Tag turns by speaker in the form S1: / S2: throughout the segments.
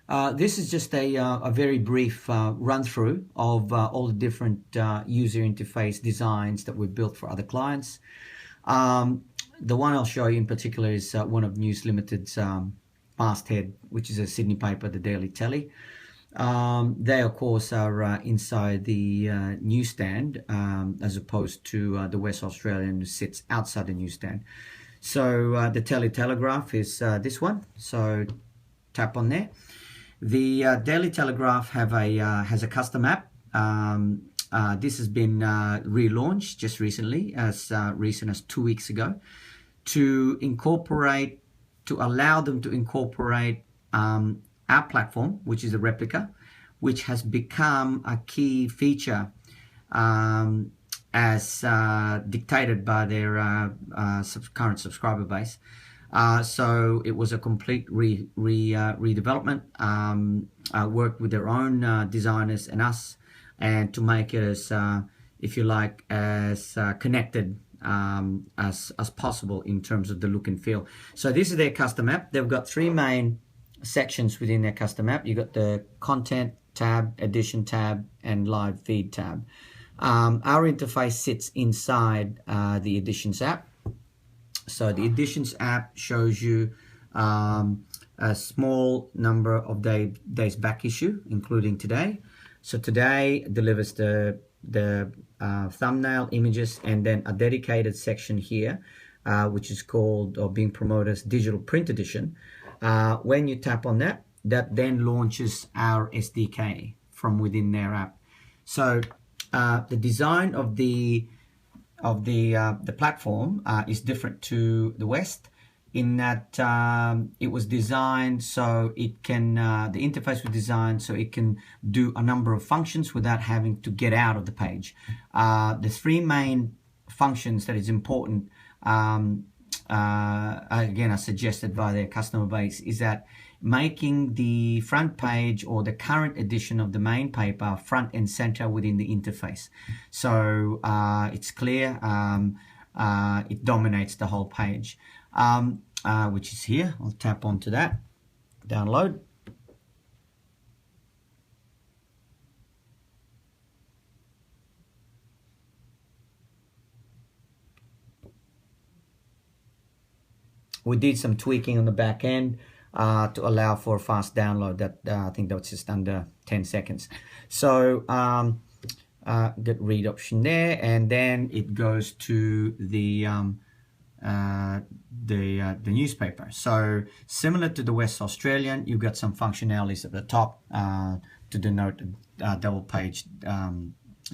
S1: This is just a very brief run through of all the different user interface designs that we've built for other clients. The one I'll show you in particular is one of News Limited's masthead, which is a Sydney paper, the Daily Telly. They, of course, are inside the newsstand as opposed to the West Australian, who sits outside the newsstand. So the Telly Telegraph is this one. So tap on there. The Daily Telegraph has a custom app. This has been relaunched just recently, as recent as 2 weeks ago, to allow them to incorporate our platform, which is a replica, which has become a key feature as dictated by their current subscriber base. So it was a complete redevelopment, worked with their own designers and us, and to make it as, if you like, as connected as possible in terms of the look and feel. So this is their custom app. They've got 3 main sections within their custom app. You've got the content tab, edition tab, and live feed tab. Our interface sits inside the editions app. So the editions app shows you a small number of days back issue, including today. So today delivers the thumbnail images and then a dedicated section here, which is called or being promoted as digital print edition. When you tap on that, that then launches our SDK from within their app. So the design of the platform is different to the West, in that it was designed so it can, the interface was designed so it can do a number of functions without having to get out of the page. The 3 main functions that is important, again, are suggested by their customer base, is that making the front page or the current edition of the main paper front and center within the interface. So it's clear, it dominates the whole page, which is here. I'll tap onto that, download. We did some tweaking on the back end to allow for a fast download. That I think that was just under 10 seconds. So get read option there, and then it goes to the newspaper. So similar to the West Australian, you've got some functionalities at the top to denote a double page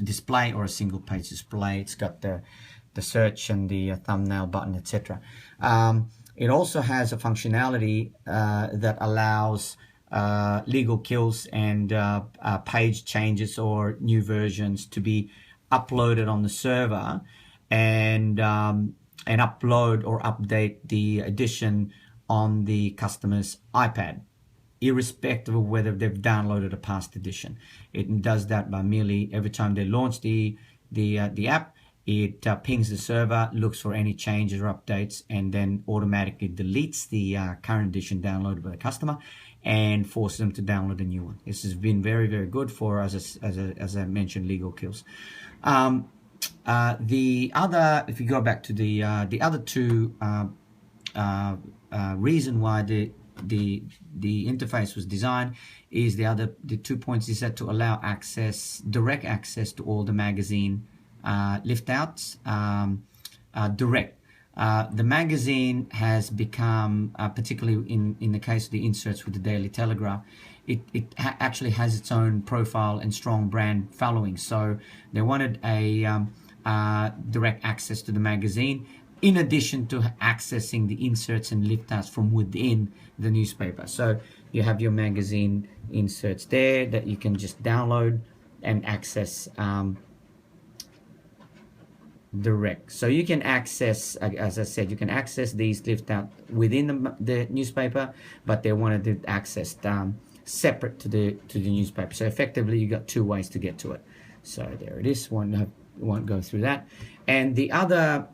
S1: display or a single page display. It's got the search and the thumbnail button, etc. It also has a functionality that allows legal kills and page changes or new versions to be uploaded on the server, and upload or update the edition on the customer's iPad, irrespective of whether they've downloaded a past edition. It does that by merely every time they launch the app, it pings the server, looks for any changes or updates, and then automatically deletes the current edition downloaded by the customer and forces them to download a new one. This has been very, very good for, as I mentioned, legal kills. The other, if you go back to the other 2 reason why the interface was designed is the 2 points is that to allow direct access to all the magazine lift outs direct. The magazine has become, particularly in the case of the inserts with the Daily Telegraph, it actually has its own profile and strong brand following. So they wanted a direct access to the magazine, in addition to accessing the inserts and lift outs from within the newspaper. So you have your magazine inserts there that you can just download and access direct. So you can access, as I said, you can access these lift out within the newspaper, but they wanted it accessed separate to the newspaper. So effectively, you got 2 ways to get to it. So there it is. Won't go through that. And the other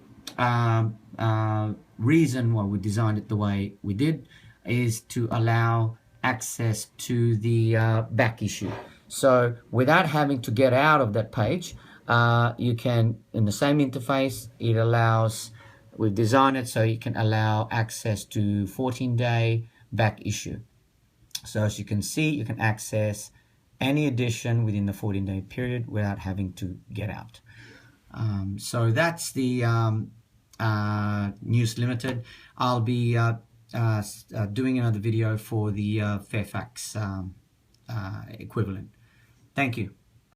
S1: reason why we designed it the way we did is to allow access to the back issue. So without having to get out of that page, you can, in the same interface, it allows, we've designed it so you can allow access to 14-day back issue. So as you can see, you can access any edition within the 14-day period without having to get out. So that's the News Limited. I'll be doing another video for the Fairfax equivalent. Thank you.